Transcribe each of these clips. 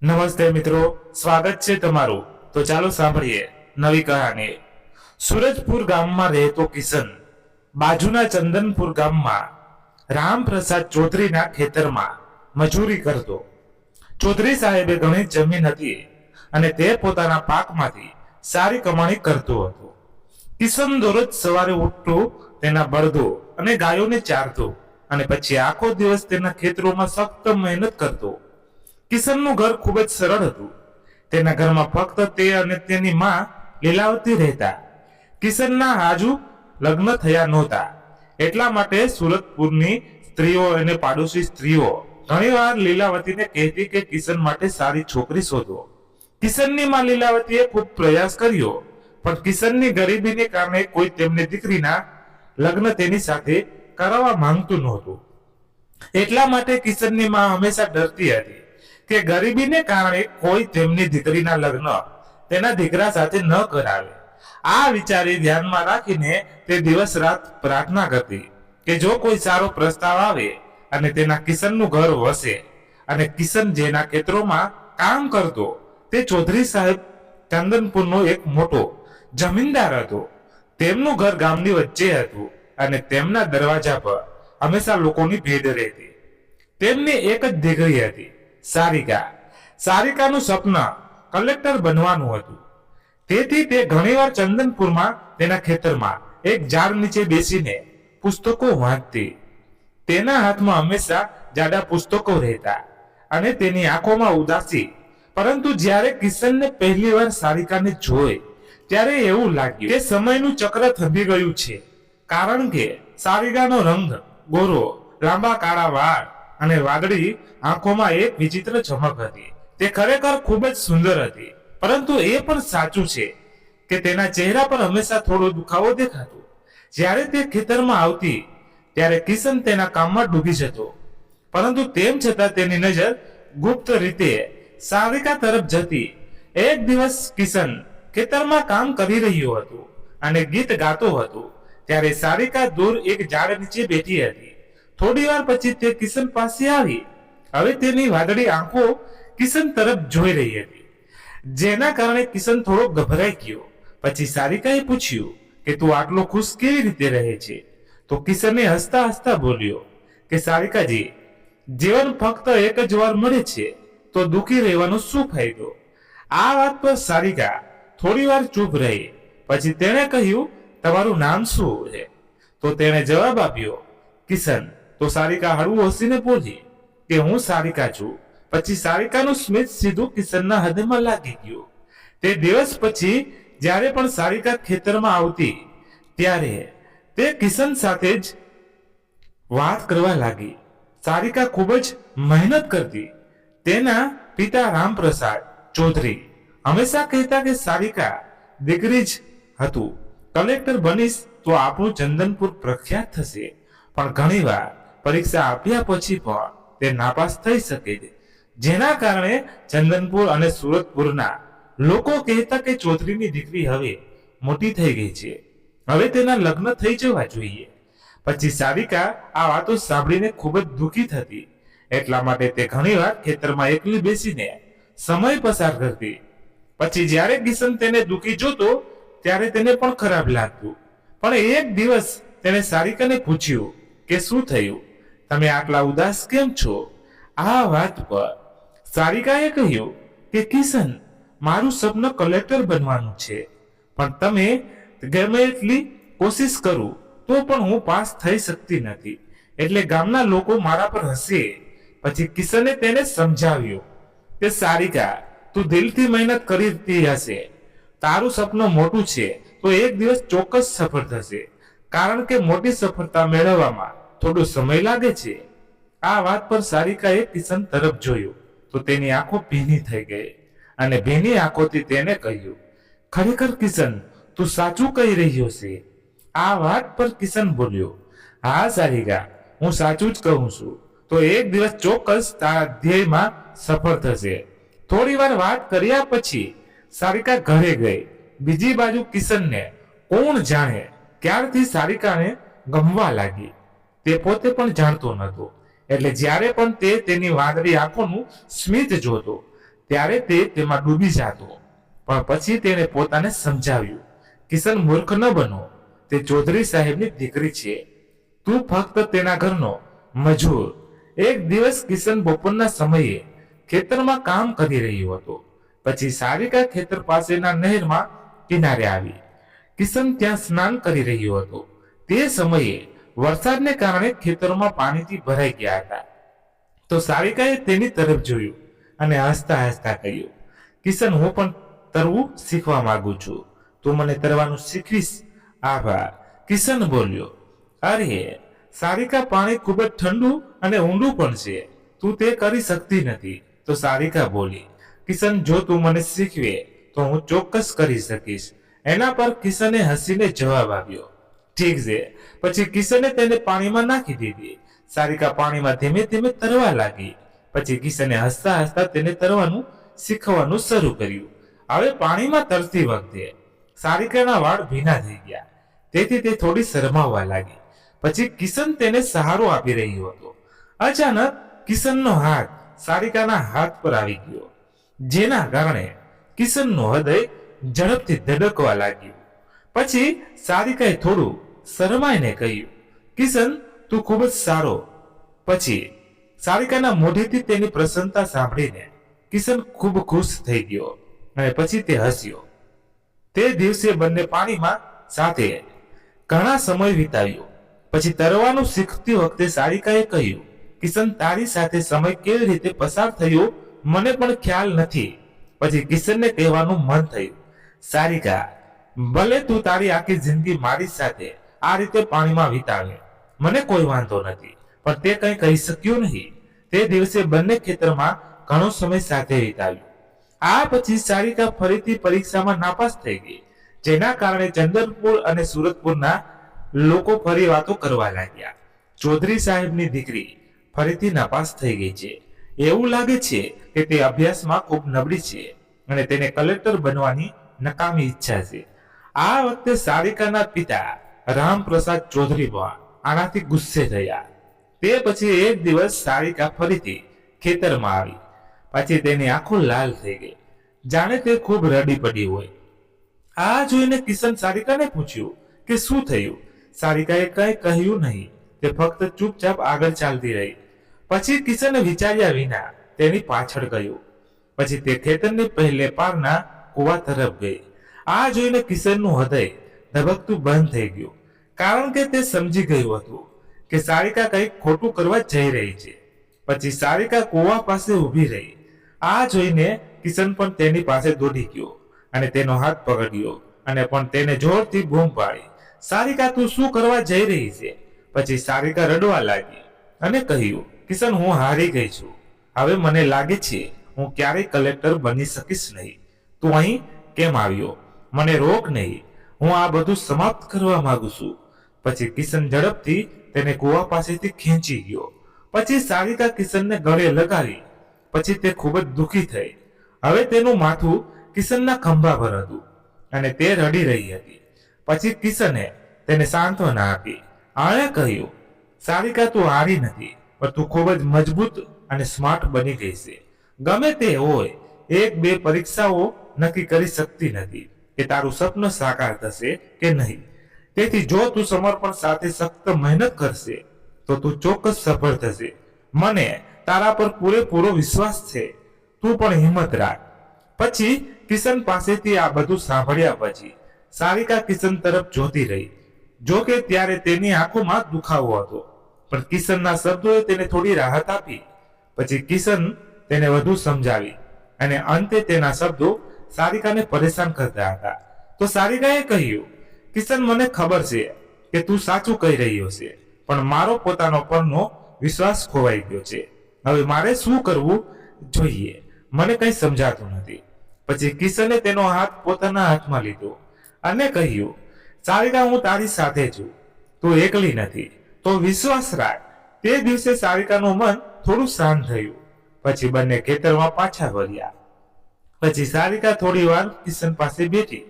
નમસ્તે મિત્રો, સ્વાગત છે તમારું। તો ચાલો સાંભળીએ નવી કહાની। સુરજપુર ગામમાં રહેતો કિશન બાજુના ચંદનપુર ગામમાં રામપ્રસાદ ચૌધરીના ખેતરમાં મજૂરી કરતો। ચૌધરી સાહેબે ઘણી જમીન હતી અને તે પોતાના પાકમાંથી સારી કમાણી કરતો હતો। કિશન દરરોજ સવારે ઉઠતો, તેના બળદો અને ગાયોને ચારતો અને પછી આખો દિવસ તેના ખેતરોમાં સખત મહેનત કરતો। કિશનનું ઘર ખૂબ જ સરળ હતું। તેના ઘરમાં ફક્ત તે અને તેની માં લીલાવતી રહેતા। કિશનના હજુ લગ્ન થયા નહોતા, એટલા માટે સુરતપુરની સ્ત્રીઓ અને પાડોશી સ્ત્રીઓ ઘણીવાર લીલાવતીને કહેતી કે કિશન માટે સારી છોકરી શોધો। કિશનની માં લીલાવતીએ ખૂબ પ્રયાસ કર્યો, પણ કિશનની ગરીબીને કારણે કોઈ તેમની દીકરીના લગ્ન તેની સાથે કરાવવા માંગતું નહોતું। એટલા માટે કિશનની માં હંમેશા ડરતી હતી કે ગરીબીને કારણે કોઈ તેમની દીકરીના લગ્ન તેના દીકરા સાથે ન કરાવે। આ વિચારી ધ્યાનમાં રાખીને તે દિવસ રાત પ્રાર્થના કરતી કે જો કોઈ સારો પ્રસ્તાવ આવે અને તેના કિશનનું ઘર વસે। અને કિશન જેના ખેતરોમાં કામ કરતો તે ચૌધરી સાહેબ ચંદનપુરનો એક મોટો જમીનદાર હતો। તેમનું ઘર ગામની વચ્ચે હતું અને તેમના દરવાજા પર હંમેશા લોકોની ભીડ રહેતી। તેમની એક જ દીકરી હતી, સારિકા। સારિકાનું સપન કલેક્ટર બનવાનું હતું, તેથી તે ઘણીવાર ચંદનપુરમાં તેના ખેતરમાં એક ઝાડ નીચે બેસીને પુસ્તકો વાંચતી। તેના હાથમાં હંમેશા જાડા પુસ્તકો રહેતા અને તેની આંખોમાં ઉદાસી। પરંતુ જ્યારે કિશનને પહેલીવાર સારિકાને જોઈ ત્યારે એવું લાગ્યું કે સમયનું ચક્ર થંભી ગયું છે, કારણ કે સારિકાનો રંગ ગોરો, લાંબા કાળા વાળ અને વાદળી આંખોમાં એક વિચિત્ર ચમક હતી। તે ખરેખર ખૂબ જ સુંદર હતી, પરંતુ એ પણ સાચું છે કે તેના ચહેરા પર હંમેશા થોડો દુખાવો દેખાતો। જ્યારે તે ખેતરમાં આવતી ત્યારે કિશન તેના કામમાં ડૂબી જતો, પરંતુ તેમ છતાં તેની નજર ગુપ્ત રીતે સારિકા તરફ જતી। એક દિવસ કિશન ખેતરમાં કામ કરી રહ્યો હતો અને ગીત ગાતો હતો, ત્યારે સારિકા દૂર એક ઝાડ નીચે બેઠી હતી। થોડી વાર પછી તે કિશન પાસે આવી। હવે તેની વાદળી આંખો કિશન તરફ જોઈ રહી હતી, જેના કારણે કિશન થોડો ગભરાઈ ગયો। પછી સારિકાએ પૂછ્યું કે તું આટલો ખુશ કેવી રીતે રહે છે? તો કિશને હસતા હસતા બોલ્યો કે સારિકાજી, જીવન ફક્ત એક જ વાર મળે છે, તો દુઃખી રહેવાનો શું ફાયદો? આ વાત પર સારિકા થોડી વાર ચૂપ રહી। પછી તેણે કહ્યું, તમારું નામ શું છે? તો તેણે જવાબ આપ્યો, કિશન। તો સારિકા હળવું હસીને બોલી કે હું સારિકા છું। પછી સારિકાનું સ્મિત સીધું કિશનના હૃદયમાં લાગી ગયું। તે દિવસ પછી જ્યારે પણ સારિકા ખેતરમાં આવતી ત્યારે તે કિશન સાથે જ વાત કરવા લાગી। સારિકા ખૂબ જ મહેનત કરતી। તેના પિતા રામપ્રસાદ ચૌધરી હંમેશા કહેતા કે સારિકા દીકરી જ હતું, કલેક્ટર બનીશ તો આપણું ચંદનપુર પ્રખ્યાત થશે। પણ ઘણીવાર પરીક્ષા આપ્યા પછી પણ તે નાપાસ થઈ શકે છે, જેના કારણે ચંદનપુર અને સુરતપુરના લોકો કહેતા કે ચૌધરીની દીકરી હવે મોટી થઈ ગઈ છે, હવે તેના લગ્ન થઈ જવા જોઈએ। પછી સારિકા આ વાતો સાંભળીને ખૂબ જ દુઃખી થતી, એટલા માટે તે ઘણીવાર ખેતરમાં એકલી બેસીને સમય પસાર કરતી। પછી જ્યારે કિશન તેને દુઃખી જોતો ત્યારે તેને પણ ખરાબ લાગતું। પણ એક દિવસ તેણે સારિકાને પૂછ્યું કે શું થયું, તમે આટલા ઉદાસ કેમ છો? આ વાત પર સારિકાએ કહ્યું કે કિશન, મારું સપનું કલેક્ટર બનવાનું છે, પણ તમે ગમે એટલી કોશિશ કરું તો પણ હું પાસ થઈ શકતી નથી, એટલે ગામના લોકો મારા પર હસે। પછી કિશને તેને સમજાવ્યું કે સારિકા, તું દિલથી મહેનત કરતી હશે, તારું સપનું મોટું છે તો એક દિવસ ચોક્કસ સફળ થશે, કારણ કે મોટી સફળતા મેળવવામાં થોડો સમય લાગે છે। આ વાત પર સારિકાએ કિશન તરફ જોયું તો તેની આંખો ભીની થઈ ગઈ અને ભીની આંખોથી તેને કહ્યું, ખરેખર કિશન, તું સાચું કહી રહ્યો છે? આ વાત પર કિશન બોલ્યો, હા સારિકા, હું સાચું જ કહું છું, તો એક દિવસ ચોક્કસ તારા ધ્યેયમાં સફળ થશે। થોડી વાર વાત કર્યા પછી સારિકા ઘરે ગઈ। બીજી બાજુ કિશનને કોણ જાણે ક્યારથી સારિકાને ગમવા લાગી, તે પોતે પણ જાણતો નહોતો। એટલે જ્યારે પણ તે તેની વાદળી આંખોનું સ્મિત જોતો ત્યારે તે તેમાં ડૂબી જતો. પણ પછી તેણે પોતાને સમજાવ્યું, કિશન મૂર્ખ ન બનો, તે ચૌધરી સાહેબની દીકરી છે, તું ફક્ત તેના ઘરનો મજૂર. એક દિવસ કિશન બપોરના સમયે ખેતરમાં કામ કરી રહ્યો હતો. પછી સારિકા ખેતર પાસેના નહેરમાં કિનારે આવી. કિશન ત્યાં સ્નાન કરી રહ્યો હતો. તે સમયે વરસાદને કારણે ખેતરોમાં પાણીથી ભરાઈ ગયા હતા. તો સારિકાએ તેની તરફ જોયું અને હસતા હસતા કહ્યું, કિશન, હું પણ તરવું શીખવા માંગુ છું, તું મને તરવાનું શીખવીશ? આભાર, કિશન બોલ્યો. અરે સારિકા, પાણી ખૂબ જ ઠંડુ અને ઊંડું પણ છે, તું તે કરી શકતી નથી. તો સારિકા બોલી, કિશન, જો તું મને શીખવે તો હું ચોક્કસ કરી શકીશ. એના પર કિશને હસીને જવાબ આપ્યો, ઠીક છે. પછી કિશને તેને પાણીમાં નાખી દીધી. સારિકા પાણીમાં ધીમે ધીમે તરવા લાગી. પછી કિશને હસતા હસતા તેને તરવાનું શીખવાનું શરૂ કર્યું. હવે પાણીમાં તરતી વખતે સારિકાના વાળ ભીના થઈ ગયા, તેથી તે થોડી શરમાવવા લાગી. પછી કિશન તેને સહારો આપી રહ્યો હતો. અચાનક કિશનનો હાથ સારિકાના હાથ પર આવી ગયો, જેના કારણે કિશનનું હૃદય ઝડપથી ધડકવા લાગ્યું. પછી સારિકાએ થોડું શરમાઈને કહ્યું, કિશન, તું ખૂબ જ સારો. પછી સારિકાના મોઢેથી તેની પ્રસન્નતા સાંભળીને કિશન ખૂબ ખુશ થઈ ગયો અને પછી તે હસ્યો. તે દિવસે બંને પાણીમાં સાથે ઘણા સમય વિતાવ્યો. પછી તરવાનું શીખતી વખતે સારિકાએ કહ્યું, કિશન, તારી સાથે સમય કેવી રીતે પસાર થયો મને પણ ખ્યાલ નથી. પછી કિશનને કહેવાનું મન થયું, સારિકા, ભલે તું તારી આખી જિંદગી મારી સાથે આ રીતે પાણીમાં વિતાવે, મને કોઈ વાંધો નથી. પણ તે કંઈ કહી શક્યો નહીં. તે દિવસે બંને ખેતરમાં ઘણો સમય સાથે વિતાવ્યો. આ પછી સારિકા ફરીથી પરીક્ષામાં નાપાસ થઈ ગઈ, જેના કારણે ચંદનપુર અને સુરતપુરના લોકો ફરી વાતો કરવા લાગ્યા. ચૌધરી સાહેબની દીકરી ફરીથી નાપાસ થઈ ગઈ છે. એવું લાગે છે કે તે અભ્યાસમાં ખૂબ નબળી છે અને તેને કલેક્ટર બનવાની નકામી ઈચ્છા છે. આ વખતે સારિકાના પિતા રામપ્રસાદ ચૌધરી આનાથી ગુસ્સે થયા. તે પછી એક દિવસ સારિકા ફરીથી ખેતરમાં આવી. પછી તેની આંખો લાલ થઈ ગઈ, જાણે તે ખૂબ રડી પડી હોય. આ જોઈને કિશન સારિકાને પૂછ્યું કે શું થયું. સારિકાએ કંઈ કહ્યું નહીં, તે ફક્ત ચૂપચાપ આગળ ચાલતી રહી. પછી કિશને વિચાર્યા વિના તેની પાછળ ગયો. પછી તે ખેતરની પહેલે પારના કુવા તરફ ગઈ. આ જોઈને કિશનનું હૃદય ધબકતું બંધ થઈ ગયું, કારણ કે તે સમજી ગયું હતું કે સારિકા કંઈક ખોટું કરવા જઈ રહી છે. પછી સારિકા કુવા પાસે ઊભી રહી. આ જોઈને કિશન પણ તેની પાસે દોડી ગયો અને તેનો હાથ પકડ્યો અને પણ તેને જોરથી બૂમ પાડી, સારિકા, તું શું કરવા જઈ રહી છે? પછી સારિકા રડવા લાગી અને કહ્યું, કિશન, હું હારી ગઈ છું. હવે મને લાગે છે હું ક્યારેય કલેક્ટર બની શકીશ નહીં. તું અહીં કેમ આવ્યો? મને રોક નહીં, હું આ બધું સમાપ્ત કરવા માંગુ છું. પછી કિશન ઝડપથી તેને કુવા પાસેથી ખેંચી ગયો. પછી સારિકા કિશનને ગળે લગાવી. પછી તે ખૂબ જ દુઃખી થઈ. હવે તેનું માથું કિશનના ખંભા પર હતું અને તે રડી રહી હતી. પછી કિશને તેને સાંત્વના આપી. આણે કહ્યું, સારિકા, તું હારી નથી, પણ તું ખૂબ જ મજબૂત અને સ્માર્ટ બની ગઈ છે. ગમે તે હોય, એક બે પરીક્ષાઓ નક્કી કરી શકતી નથી કે તારું સપનું સાકાર થશે કે નહીં. તેથી જો તું સમર્પણ સાથે સખત મહેનત કરશે તો તું ચોક્કસ સફળ થશે. મને તારા પર પૂરેપૂરો વિશ્વાસ છે. તું પણ હિંમત રાખ. પછી કિશન પાસેથી આ બધું સાંભળ્યા પછી સારિકા કિશન તરફ જોતી રહી. જો કે ત્યારે તેની આંખોમાં દુખાવો હતો, પણ કિશનના શબ્દોએ તેને થોડી રાહત આપી. પછી કિશન તેને વધુ સમજાવી અને અંતે તેના શબ્દો સારિકાને પરેશાન કરતા હતા. તો સારિકાએ કહ્યું, કિશન, મને ખબર છે કે તું સાચું કહી રહ્યો છે, પણ મારો પોતાનો પરનો વિશ્વાસ ખોવાઈ ગયો છે. હવે મારે શું કરવું જોઈએ? મને કંઈ સમજાતું નથી. પછી કિશને તેનો હાથ પોતાના હાથમાં લીધો અને કહ્યું, સારિકા, હું તારી સાથે છું, તું એકલી નથી, તો વિશ્વાસ રાખ. તે દિવસે સારિકાનું મન થોડું શાંત થયું. પછી બંને ખેતરમાં પાછા વળ્યા. પછી સારિકા થોડી વાર કિશન પાસે બેઠી.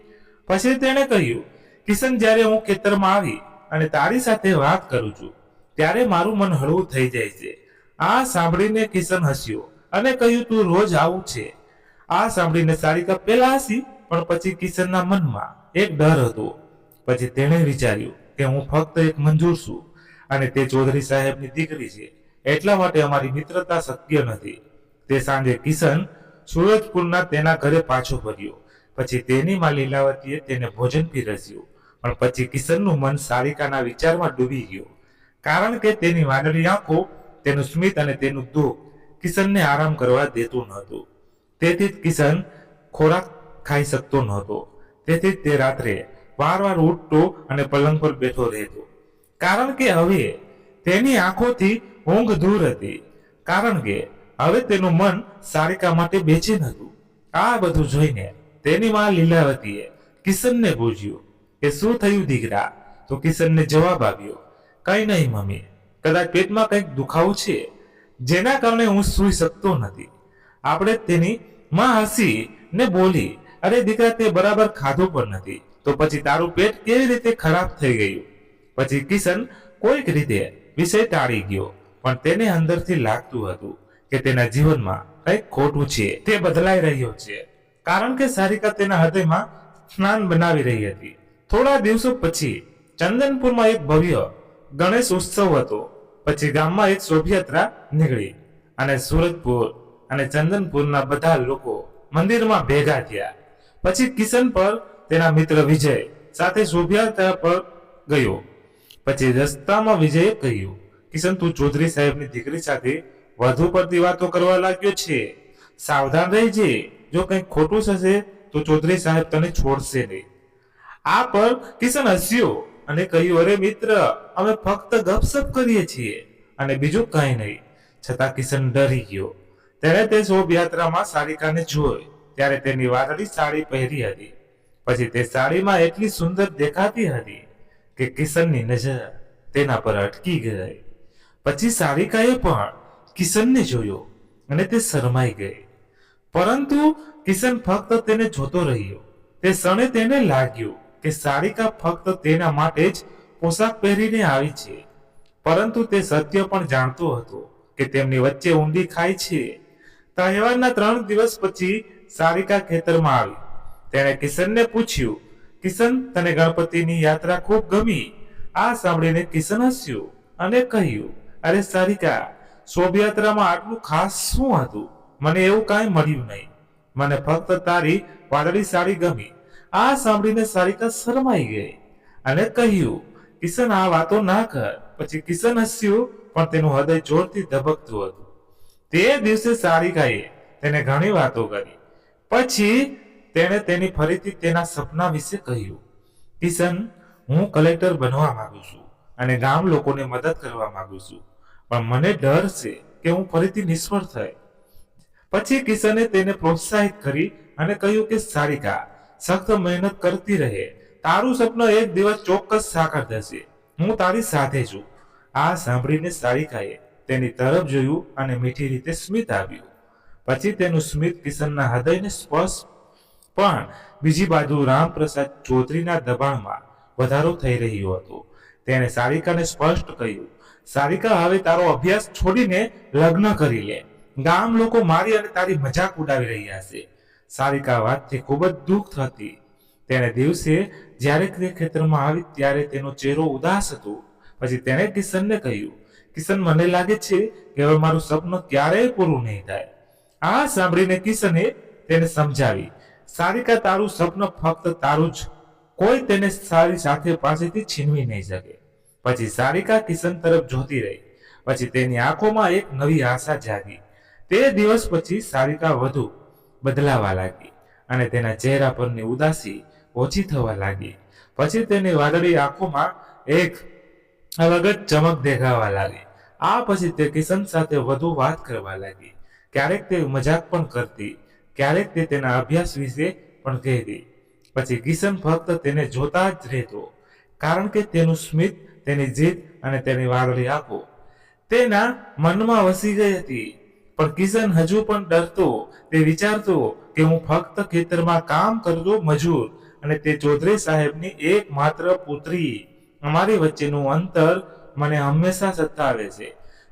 પછી તેણે કહ્યું, કિશન, જ્યારે હું ખેતરમાં આવી અને તારી સાથે વાત કરું છું ત્યારે મારું મન હળવું થઈ જાય છે. આ સાંભળીને કિશન હસ્યો અને કહ્યું, તું રોજ આવું છે? આ સાંભળીને સારિકા પહેલા હસી, પણ પછી કિશનના મનમાં એક ડર હતો. પછી તેણે વિચાર્યું કે હું ફક્ત એક મંજૂર છું અને તે ચૌધરી સાહેબની દીકરી છે, એટલા માટે અમારી મિત્રતા શક્ય નથી. તે સાંજે કિશન સુરજપુરના તેના ઘરે પાછો ફર્યો. પછી તેની માં લીલાવતીએ તેને ભોજન પીરસ્યું, પણ પછી કિશનનું મન સારિકાના વિચારમાં ડૂબી ગયું, કારણ કે તેની વાદળી આંખો, તેનું સ્મિત અને તેનું દુઃખ કિશનને આરામ કરવા દેતું નહોતું. તેથી જ કિશન ખોરાક ખાઈ શકતો નહોતો. તેથી જ તે રાત્રે વારવાર ઉઠતો અને પલંગ પર બેઠો રહેતો, કારણ કે હવે તેની આંખોથી ઊંઘ દૂર હતી, કારણ કે હવે તેનું મન સારિકા માટે બેચેન હતું. આ બધું જોઈને તેની માં લીલાવતીએ કિશનને પૂછ્યું કે શું થયું દીકરા? તો કિશનને જવાબ આવ્યો, કઈ નહીં મમ્મી, કદાચ પેટમાં કંઈક દુખાવો છે જેના કારણે હું સૂઈ શકતો નથી. આપણે તેની માં હસી ને બોલી, અરે દીકરા, તે બરાબર ખાધું પણ નથી, તો પછી તારું પેટ કેવી રીતે ખરાબ થઈ ગયું? પછી કિશન કોઈક રીતે વિષય ટાળી ગયો, પણ તેને અંદરથી લાગતું હતું કે તેના જીવનમાં કંઈક ખોટું છે, તે બદલાઈ રહ્યો છે, કારણ કે સારિકા તેના હૃદયમાં સ્નાન બનાવી રહી હતી. થોડા દિવસો પછી ચંદનપુરમાં એક ભવ્ય ગણેશ ઉત્સવ હતો. પછી ગામમાં એક શોભાયાત્રા નીકળી અને સુરજપુર અને ચંદનપુરના બધા લોકો મંદિરમાં ભેગા થયા. પછી કિશન પર તેના મિત્ર વિજય સાથે શોભાયાત્રા પર ગયો. પછી રસ્તામાં વિજયે કહ્યું, કિશન, તું ચૌધરી સાહેબની દીકરી સાથે વધુ પડતી વાતો કરવા લાગ્યો છે. સાવધાન રહેજે, જો કંઈક ખોટું થશે તો ચૌધરી સાહેબ તને છોડશે નહીં. આ પર કિશન હસ્યો અને કહ્યું, અરે મિત્ર, અમે ફક્ત ગપસપ કરીએ છીએ અને બીજું કંઈ નહીં. છતાં કિશન ડરી ગયો. તેણે તે શોભાયાત્રામાં સારિકાને જોઈ ત્યારે તેની વાદળી સાડી પહેરી હતી. પછી તે સાડીમાં એટલી સુંદર દેખાતી હતી કે કિશનની નજર તેના પર અટકી ગઈ. પછી સારિકાએ પણ કિશનને જોયો અને તે શરમાઈ ગઈ, પરંતુ કિશન ફક્ત તેને જોતો રહ્યો. તે ક્ષણે તેને લાગ્યું કે સારિકા ફક્ત તેના માટે જ પોશાક પહેરીને આવી છે, પરંતુ તે સત્ય પણ જાણતો હતો કે તેમની વચ્ચે ઊંડી ખાઈ છે. તહેવારના 3 દિવસ પછી સારિકા ખેતરમાં આવી. તેણે કિશનને પૂછ્યું, કિશન, તને ગણપતિની યાત્રા ખૂબ ગમી? આ સાંભળીને કિશન હસ્યું અને કહ્યું, અરે સારિકા, શોભાયાત્રામાં આટલું ખાસ શું હતું? મને એવું કાંઈ મળ્યું નહીં. મને ફક્ત તારી વાદળી સાડી ગમી. આ સાંભળીને સારિકા શરમાઈ ગઈ અને કહ્યું, કિશન, આ વાતો ના કર. પછી કિશન હસ્યું, પણ તેનું હૃદય જોરથી ધબકતું હતું. તે દિવસે સારિકાએ તેને ઘણી વાતો કરી. પછી તેણે તેની ફરીથી તેના સપના વિશે કહ્યું, કિશન, હું કલેક્ટર બનવા માંગુ છું અને ગામ લોકોને મદદ કરવા માંગુ છું, પણ મને ડર છે કે હું ફરીથી નિષ્ફળ થાય. પછી કિશને તેને પ્રોત્સાહિત કરી અને કહ્યું કે સારિકા, સખત મહેનત કરતી રહે. તારું સપનું એક દિવસ ચોક્કસ સાકાર થશે. હું તારી સાથે છું. આ સાંભળીને સારિકાએ તેની તરફ જોયું અને મીઠી રીતે સ્મિત આપ્યું. પછી તેનું સ્મિત કિશનના હૃદયને સ્પર્શ. પણ બીજી બાજુ રામપ્રસાદ ચૌધરીના દબાણમાં વધારો થઈ રહ્યો હતો. તેણે સારિકાને સ્પષ્ટ કહ્યું, સારિકા, હવે તારો અભ્યાસ છોડીને લગ્ન કરી લે. ગામ લોકો મારી અને તારી મજાક ઉડાવી રહ્યા છે. સારિકા વાતથી ખૂબ જ દુઃખ હતી. તેણે દિવસે જ્યારે તે ખેતરમાં આવી ત્યારે તેનો ચહેરો ઉદાસ હતો. પછી તેણે કિશનને કહ્યું, કિશન, મને લાગે છે કે હવે મારું સપનું ક્યારેય પૂરું નહીં થાય. આ સાંભળીને કિશને તેને સમજાવી, સારિકા, તારું સપનું ફક્ત તારું જ, કોઈ તેને સારી સાથે પાસેથી છીનવી નહીં શકે. પછી સારિકા કિશન તરફ જોતી રહી. પછી તેની આંખોમાં એક નવી આશા જાગી. તે દિવસ પછી સારિકા વધુ બદલાવા લાગી અને તેના ચહેરા પરની ઉદાસી ઓછી થવા લાગી. પછી તેની વાદળી આંખોમાં એક અલગ જ ચમક દેખાવા લાગી. આ પછી તે કિશન સાથે વધુ વાત કરવા લાગી. ક્યારેક તે મજાક પણ કરતી, ક્યારેક તે તેના અભ્યાસ વિશે પણ કહેતી. પછી કિશન ફક્ત તેને જોતા જ રહેતો, કારણ કે તેનું સ્મિત, તેની જીદ અને તેની વાદળી આંખો તેના મનમાં વસી ગઈ હતી. પણ કિશન હજુ પણ ડરતો. તે વિચારતો કે હું ફક્ત ખેતરમાં કામ કરતો મજૂર અને તે ચૌધરી સાહેબની એકમાત્ર પુત્રી. અમારી વચ્ચેનું અંતર મને હંમેશા સતાવે છે.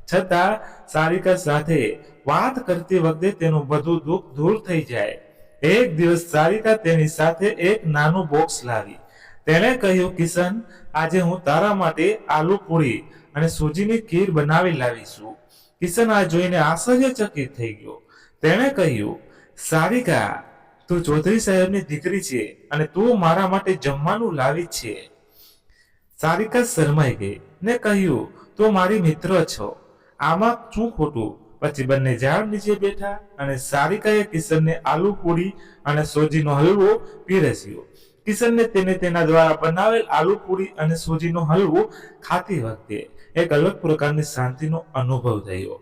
છતાં સારિકા સાથે વાત કરતી વખતે તેનું બધું દુઃખ દૂર થઈ જાય. એક દિવસ સારિકા તેની સાથે એક નાનું બોક્સ લાવી. તેણે કહ્યું, કિશન, આજે હું તારા માટે આલુ પૂરી અને સૂજીની ખીર બનાવી લાવી છું. કિશન આ જોઈને આશ્ચર્યચકિત થઈ ગયો. તેણે કહ્યું, સારિકા, તું ચૌધરી સાહેબની દીકરી છે અને તું મારા માટે જમવાનું લાવી છે. સારિકા શરમાઈ ગઈ ને કહ્યું, તું મારી મિત્ર છો, આમાં શું ખોટું? પછી બંને ઝાડ નીચે બેઠા અને સારિકાએ કિશનને આલુ પૂરી અને સોજીનો હલવો પીરસ્યો. કિશનને તેને તેના દ્વારા બનાવેલ આલુ પૂરી અને સોજીનો હલવો ખાતી વખતે એક અલગ પ્રકારની શાંતિનો અનુભવ થયો.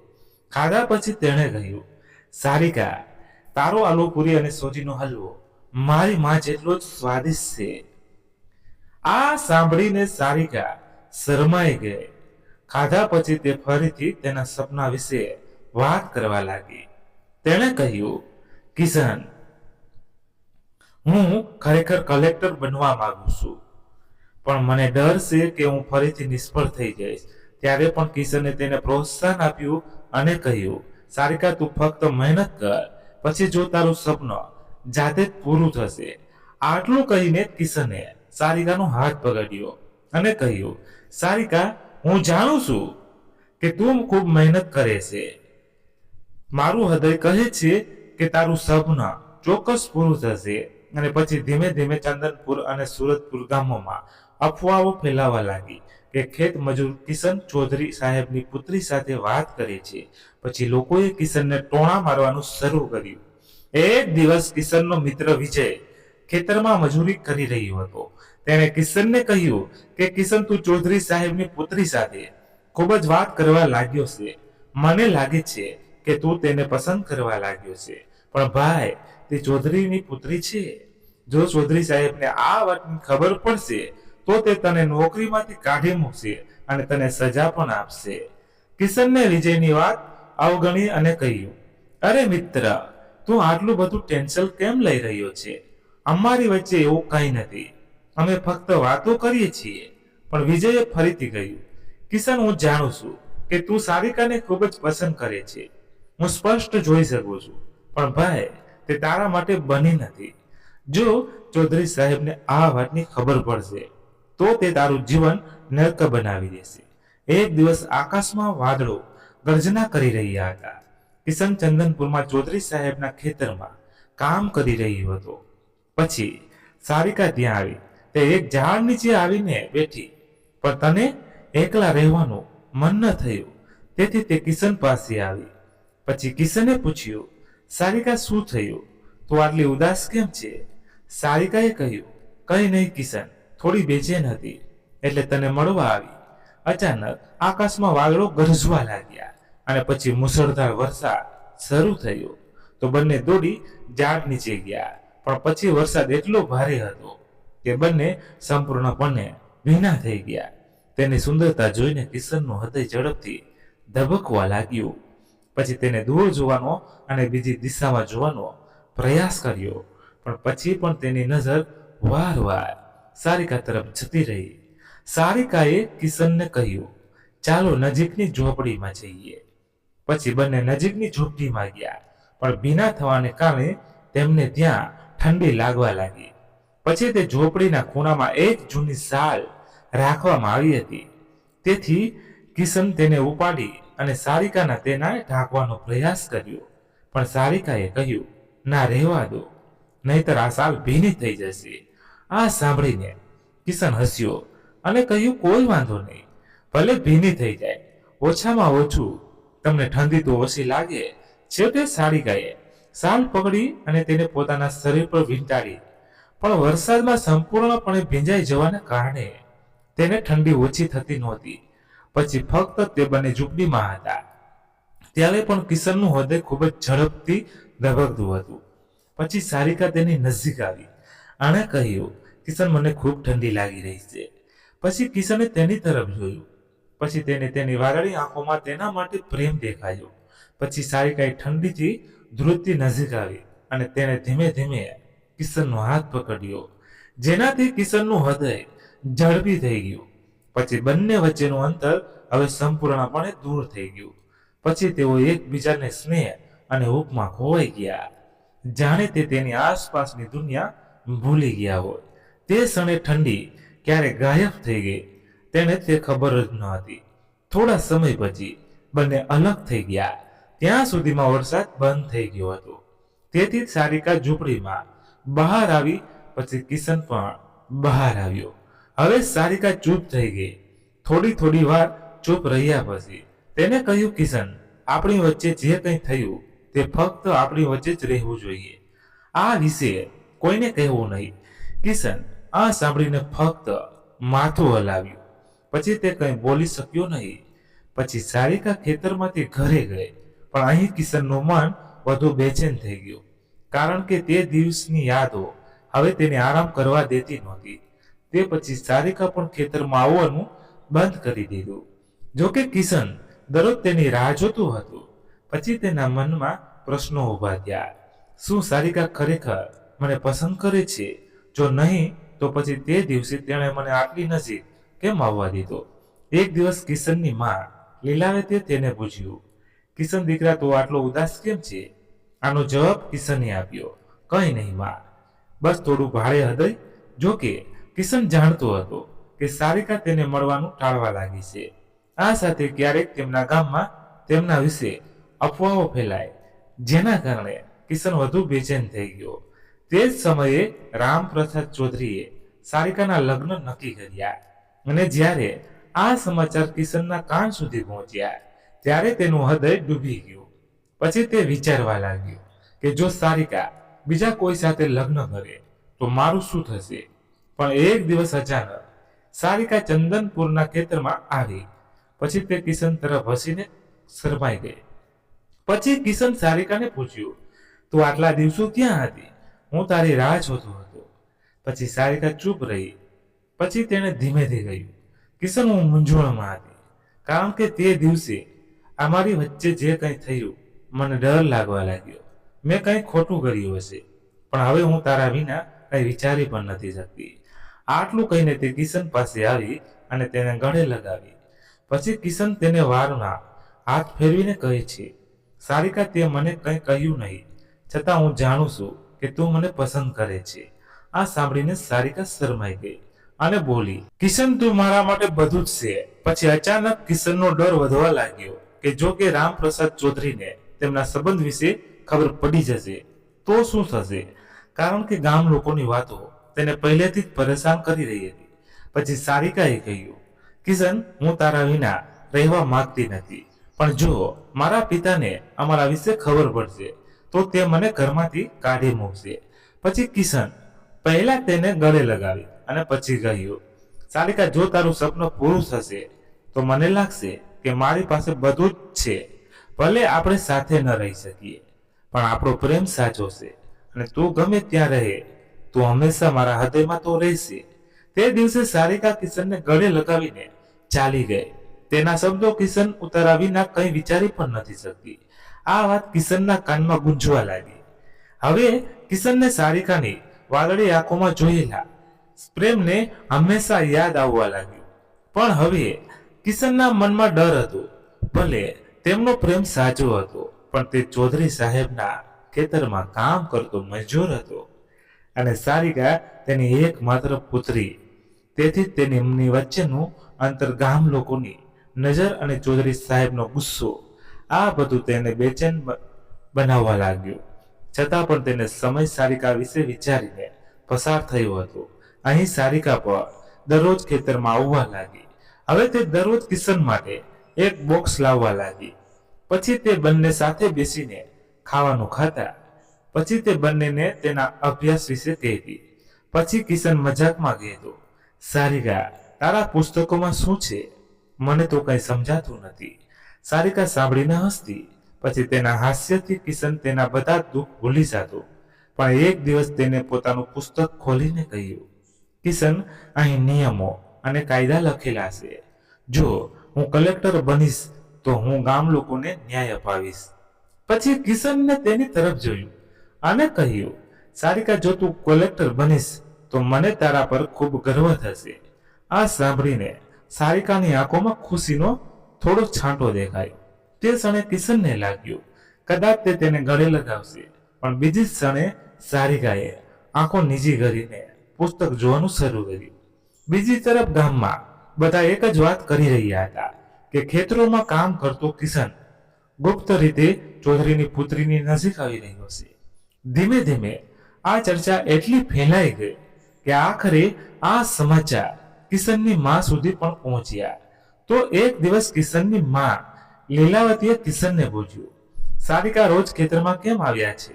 ખાધા પછી તેણે કહ્યું, સારિકા, તારો આલુ પૂરી અને સોજીનો હલવો મારી માં જેટલો જ સ્વાદિષ્ટ છે. આ સાંભળીને સારિકા શરમાઈ ગઈ. ખાધા પછી તે ફરીથી તેના સપના વિશે વાત કરવા લાગી. તેણે કહ્યું, કિશન, હું ખરેખર કલેક્ટર બનવા માંગુ છું, પણ મને ડર છે કે હું ફરીથી નિષ્ફળ થઈ જઈશ. ત્યારે પણ કિશને તેને પ્રોત્સાહન આપ્યું અને કહ્યું, સારિકા, તું ફક્ત મહેનત કર, પછી જો તારું સપનું જાતે જ પૂરું થશે. આટલું કહીને કિશને સારિકાનો હાથ પકડ્યો અને કહ્યું, સારિકા, હું જાણું છું કે તું ખૂબ મહેનત કરે છે. મારું હૃદય કહે છે કે તારું સપનું ચોક્કસ પૂરું થશે. અને પછી ધીમે ધીમે ચંદનપુર અને સુરતપુર ગામોમાં અફવાઓ ફેલાવા લાગી કે ખેત મજૂર કિશન ચૌધરી સાહેબની પુત્રી સાથે વાત કરે છે. પછી લોકોએ કિશનને ટોણા મારવાનું શરૂ કર્યું. એક દિવસ કિશનનો મિત્ર વિજય ખેતરમાં મજૂરી કરી રહ્યો હતો. તેણે કિશનને કહ્યું કે કિશન, તું ચૌધરી સાહેબની પુત્રી સાથે ખૂબ જ વાત કરવા લાગ્યો છે. મને લાગે છે કે તું તેને પસંદ કરવા લાગ્યો છે. પણ ભાઈ, તે ચૌધરીની પુત્રી છે. જો ચૌધરી સાહેબને આ વાતની ખબર પડશે તો તે તને નોકરીમાંથી કાઢી મૂકશે અને તને સજા પણ આપશે. કિશનને વિજયની વાત અવગણી અને કહ્યું, અરે મિત્ર, તું આટલું બધું ટેન્શન કેમ લઈ રહ્યો છે? અમારી વચ્ચે એવું કંઈ નથી, અમે ફક્ત વાતો કરીએ છીએ. પણ વિજયે ફરીથી કહ્યું, કિશન, હું જાણું છું કે તું સારિકાને ખૂબ જ પસંદ કરે છે. હું સ્પષ્ટ જોઈ શકું છું. પણ ભાઈ, તે તારા માટે બની નથી. જો ચૌધરી સાહેબને આ વાતની ખબર પડશે તો તે તારું જીવન નર્ક બનાવી દેશે. એક દિવસ આકાશમાં વાદળો ગર્જના કરી રહ્યા હતા. કિશન ચંદનપુરમાં ચૌધરી સાહેબના ખેતરમાં કામ કરી રહ્યો હતો. પછી સારિકા ત્યાં આવી. તે એક ઝાડ નીચે આવીને બેઠી. પણ તને એકલા રહેવાનું મન ન થયું, તેથી તે કિશન પાસે આવી. પછી કિશને પૂછ્યું, સારિકા, શું થયું? તું આટલી ઉદાસ કેમ છે? સારિકાએ કહ્યું, કંઈ નહીં કિશન, થોડી બેચેન હતી એટલે તને મળવા આવી. અચાનક આકાશમાં વાદળો ગરજવા લાગ્યા અને પછી મુસળધાર વરસાદ શરૂ થયો. તો બંને દોડી ઝાડ નીચે ગયા. પણ પછી વરસાદ એટલો ભારે હતો કે બંને સંપૂર્ણપણે ભીના થઈ ગયા. તેની સુંદરતા જોઈને કિશનનું હૃદય ઝડપથી ધબકવા લાગ્યું. પછી તેને દૂર જોવાનો અને બીજી દિશામાં જોવાનો પ્રયાસ કર્યો. પણ પછી પણ તેની નજર વારવાર સારિકા તરફ જતી રહી. સારિકાએ કિશનને કહ્યું, ચાલો નજીકની ઝોપડીમાં જઈએ. પછી બંને નજીકની ઝોપડીમાં ગયા. પણ ભીના થવાને કારણે તેમને ત્યાં ઠંડી લાગવા લાગી. પછી તે ઝોપડીના ખૂણામાં એક જૂની શાલ રાખવામાં આવી હતી. તેથી કિશન તેને ઉપાડી અને સારિકાના તેના ઢાંકવાનો પ્રયાસ કર્યો. પણ સારિકાએ કહ્યું, ના, રહેવા દો, નહીતર આ શાલ ભીની થઈ જશે. આ સાંભળીને કિશન હસ્યો અને કહ્યું, કોઈ વાંધો નહીં, ભલે ભીની થઈ જાય, ઓછામાં ઓછું તમને ઠંડી તો ઓછી લાગે. છેવટે સારિકાએ શાલ પકડી અને તેને પોતાના શરીર પર વીંટાળી. પણ વરસાદમાં સંપૂર્ણપણે ભીંજાઈ જવાને કારણે તેને ઠંડી ઓછી થતી નહોતી. પછી ફક્ત તે બંને ઝૂંપડીમાં હતા. ત્યારે પણ કિશનનું હૃદય ખૂબ જ ઝડપથી ધબકતું હતું. પછી સારિકા તેની નજીક આવી અને કહ્યું, કિશન, મને ખૂબ ઠંડી લાગી રહી છે. પછી કિશને તેની તરફ જોયું. પછી તેને તેની વાદળી આંખોમાં તેના માટે પ્રેમ દેખાયો. પછી સારિકાએ ઠંડીથી ધ્રુજતી નજીક આવી અને તેને ધીમે ધીમે કિશનનો હાથ પકડ્યો, જેનાથી કિશનનું હૃદય ઝડપી થઈ ગયું. પછી બંને વચ્ચેનું અંતર હવે સંપૂર્ણપણે દૂર થઈ ગયું. પછી તેઓ એકબીજાને સ્નેહ અને હૂંફમાં ખોવાઈ ગયા. જાણે તે તેની આસપાસની દુનિયા ભૂલી ગયા હોય. તે ક્ષણે ઠંડી ક્યારે ગાયબ થઈ ગઈ તેને તે ખબર જ ન હતી. થોડા સમય પછી બંને અલગ થઈ ગયા. ત્યાં સુધીમાં વરસાદ બંધ થઈ ગયો હતો. તેથી સારિકા ઝૂંપડીમાં બહાર આવી, પછી કિશન પણ બહાર આવ્યો. હવે સારિકા ચૂપ થઈ ગઈ. થોડી વાર ચૂપ રહ્યા પછી તેને કહ્યું, કિશન, આપણી વચ્ચે જે કંઈ થયું તે ફક્ત આપણી વચ્ચે જ રહેવું જોઈએ. આ વિશે કોઈને કહેવું નહીં. કિશન આ સાંભળીને ફક્ત માથું હલાવ્યું. પછી તે કંઈ બોલી શક્યો નહીં. પછી સારિકા ખેતરમાંથી ઘરે ગઈ. પણ અહીં કિશનનું મન વધુ બેચેન થઈ ગયું, કારણ કે તે દિવસની યાદો હવે તેને આરામ કરવા દેતી નહોતી. તે પછી સારિકા પણ ખેતરમાં આવવાનું બંધ કરી દીધું. જોકે કિશન દરરોજ તેની રાહ જોતું હતું. પછી તેના મનમાં પ્રશ્નો ઊભા થયા. શું સારિકા ખરેખર મને પસંદ કરે છે? જો નહીં તો પછી તે દિવસે તેણે મને આટલી નજીક કેમ આવવા દીધો? એક દિવસ કિશનની માં લીલાવતીએ તેને પૂછ્યું, કિશન દીકરા, તું આટલો ઉદાસ કેમ છે? આનો જવાબ કિશને આપ્યો, કંઈ નહીં માં, બસ થોડું ભારે હૃદય. જોકે કિશન જાણતો હતો કે સારિકા તેને મળવાનું ટાળવા લાગી છે. આ સાથે ક્યારેક તેમના ગામમાં તેમના વિશે અફવાઓ ફેલાય, જેના કારણે કિશન વધુ બેચેન થઈ ગયો. તે જ સમયે રામપ્રસાદ ચૌધરીએ સારિકાના લગ્ન નક્કી કર્યા. અને જ્યારે આ સમાચાર કિશનના કાન સુધી પહોંચ્યા ત્યારે તેનું હૃદય ડૂબી ગયું. પછી તે વિચારવા લાગ્યો કે જો સારિકા બીજા કોઈ સાથે લગ્ન કરે તો મારું શું થશે? પણ એક દિવસ અચાનક સારિકા ચંદનપુરના ખેતરમાં આવી. પછી તે કિશન તરફ હસીને શરમાઈ ગઈ. પછી કિશન સારિકાને પૂછ્યું, તું આટલા દિવસો ક્યાં હતી? હું તારી રાહ જોતો હતો. પછી સારિકા ચૂપ રહી. પછી તેણે ધીમેથી કહ્યું, કિશન, હું મૂંઝવણમાં હતી, કારણ કે તે દિવસે અમારી વચ્ચે જે કંઈ થયું મને ડર લાગવા લાગ્યો. મેં કંઈ ખોટું કર્યું હશે, પણ હવે હું તારા વિના કંઈ વિચારી પણ નથી શકતી. આટલું કહીને તે કિશન પાસે આવી અને તેને ગળે લગાવી. પછી કિશન તેને વારમાં હાથ ફેરવીને કહે છે, સારિકા, તે મને કંઈ કહ્યું નહીં, છતાં હું જાણું છું કે તું મને પસંદ કરે છે. આ સાંભળીને સારિકા શરમાઈ ગઈ અને બોલી, કિશન, તું મારા માટે બધું જ છે. પછી અચાનક કિશનનો ડર વધવા લાગ્યો કે જો કે રામપ્રસાદ ચૌધરીને તેમના સંબંધ વિશે ખબર પડી જશે તો શું થશે, કારણ કે ગામ લોકોની વાતો તેને પહેલેથી જ પરેશાન કરી રહી હતી. પછી સારિકાએ કહ્યું, કિશન, હું તારા વિના રહેવા માંગતી નથી, પણ જો મારા પિતાને અમારા વિશે ખબર પડશે તો તે મને ઘરમાંથી કાઢી મૂકશે. પછી કિશન પહેલા તેને ગળે લગાવી અને પછી કહ્યું, સારિકા, જો તારું સપનું પૂરું થશે તો મને લાગશે કે મારી પાસે બધું જ છે. ભલે આપણે સાથે ન રહી શકીએ, પણ આપણો પ્રેમ સાચો છે અને તું ગમે ત્યાં રહે, તું હંમેશા મારા હૃદયમાં તો રહેશે. તે દિવસે સારિકા કિશનને ગળે લગાવીને ચાલી ગઈ. તેના શબ્દો કિશન ઉતારા વિના કંઈ વિચારી પણ નથી શકતી. આ વાત કિશનના કાનમાં ગુંજવા લાગી. હવે કિશનને સારિકાની વાદળી આંખોમાં જોયેલા પ્રેમને હંમેશા યાદ આવવા લાગ્યું. પણ હવે કિશનના મનમાં ડર હતો. ભલે તેમનો પ્રેમ સાચો હતો, પણ તે ચૌધરી સાહેબના ખેતરમાં કામ કરતો મજૂર હતો અને સારિકા તેની એકમાત્ર પુત્રી. તેથી તેમની વચ્ચેનું અંતર, ગામ લોકોની નજર અને ચૌધરી સાહેબનો ગુસ્સો, આ બધું તેને બેચેન બનાવવા લાગ્યું. છતાં પણ તેને સમય સારિકા વિશે વિચારીને પસાર થયો હતો. અહીં સારિકા પર દરરોજ ખેતરમાં આવવા લાગી. હવે તે દરરોજ કિશન માટે એક બોક્સ લાવવા લાગી. પછી તે બંને સાથે બેસીને ખાવાનું ખાતા. પછી તે બંનેને તેના અભ્યાસ વિશે કહેતી. પછી કિશન મજાકમાં કહેતો, સારિકા, તારા પુસ્તકોમાં શું છે? મને તો કંઈ સમજાતું નથી. સારિકા સાંભળીને હસતી. પછી તેના હાસ્યથી કિશન તેના બધા દુઃખ ભૂલી જતો. પણ એક દિવસ તેને પોતાનું પુસ્તક ખોલીને કહ્યું, કિશન, અહીં નિયમો અને કાયદા લખેલા છે. જો હું કલેક્ટર બનીશ તો હું ગામ લોકોને ન્યાય અપાવીશ. પછી કિશનને તેની તરફ જોયું અને કહ્યું, સારિકા, જો તું કલેક્ટર બનીશ તો મને તારા પર ખૂબ ગર્વ થશે. આ સાંભળીને સારિકાની આંખોમાં ખુશીનો થોડો છાંટો દેખાયો. તે ક્ષણે કિશનને લાગ્યું કદાચ તે તેને ગળે લગાવશે પણ બીજી જ ક્ષણે સારિકાએ આંખો નીજી કરીને પુસ્તક જોવાનું શરૂ કર્યું. બીજી તરફ ગામમાં બધા એક જ વાત કરી રહ્યા હતા કે ખેતરોમાં કામ કરતો કિશન ગુપ્ત રીતે ચૌધરીની પુત્રીની નજીક આવી રહ્યો છે. ધીમે ધીમે આ ચર્ચા એટલી ફેલાઈ ગઈ કે આખરે આ સમાચાર કિશનની માં સુધી પણ પહોંચ્યા. તો એક દિવસ કિશનની માં લીલાવતીએ કિશનને પૂછ્યું, સારિકા રોજ ખેતરમાં કેમ આવ્યા છે?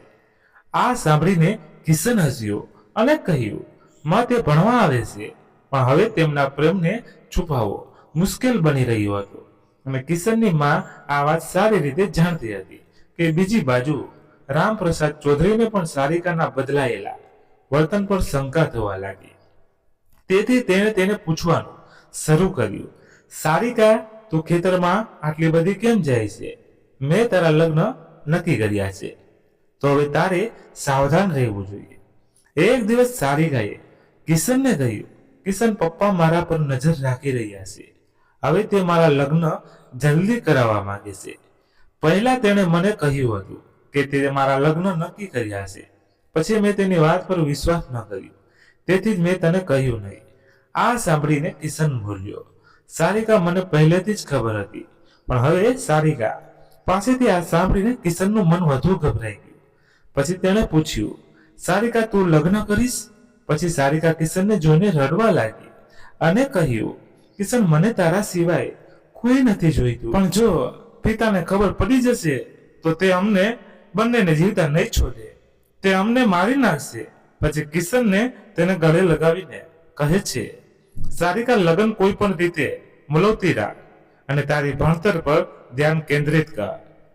આ સાંભળીને કિશન હસ્યો અને કહ્યું, માં તે ભણવા આવે છે. પણ હવે તેમના પ્રેમને છુપાવવો મુશ્કેલ બની રહ્યો હતો. અને કિશનની માં આ વાત સારી રીતે જાણતી હતી કે બીજી બાજુ રામપ્રસાદ ચૌધરીને પણ સારિકાના બદલાયેલા વર્તન પર શંકા થવા લાગી. તેથી તેણે તેને પૂછવાનું શરૂ કર્યું, સારિકા, તું ખેતરમાં આટલી બધી કેમ જાય છે? મેં તારા લગ્ન નક્કી કર્યા છે, તો હવે તારે સાવધાન રહેવું જોઈએ. એક દિવસ સારિકાએ કિશનને કહ્યું, કિશન, પપ્પા મારા પર નજર રાખી રહ્યા છે. હવે તે મારા લગ્ન જલ્દી કરાવવા માંગે છે. પહેલા તેણે મને કહ્યું હતું કે તે મારા લગ્ન નક્કી કર્યા છે. પછી મેં તેની વાત પર વિશ્વાસ ન કર્યો, તેથી જ મેં તને કહ્યું નહીં. આ સાંભળીને કિશન બોલ્યો, સારિકા, મને પહેલેથી જ ખબર હતી. પણ હવે સારિકા પાસેથી આ સાંભળીને કિશનનું મન વધુ ગભરાઈ ગયું. પછી તેણે પૂછ્યું, સારિકા, તું લગ્ન કરીશ? પછી સારિકા કિશનને જોઈને રડવા લાગી અને કહ્યું, કિશન, મને તારા સિવાય કોઈ નથી જોઈતું. પણ જો પિતાને ખબર પડી જશે તો તે અમને બંનેને જીવતા નહીં છોડે, તે અમને મારી નાખશે. પછી કિશનને તેને ગળે લગાવીને કહે છે, સારિકા, લગ્ન કોઈ પણ રીતે મુલતવી રાખ અને તારી ભણતર પર ધ્યાન કેન્દ્રિત કર.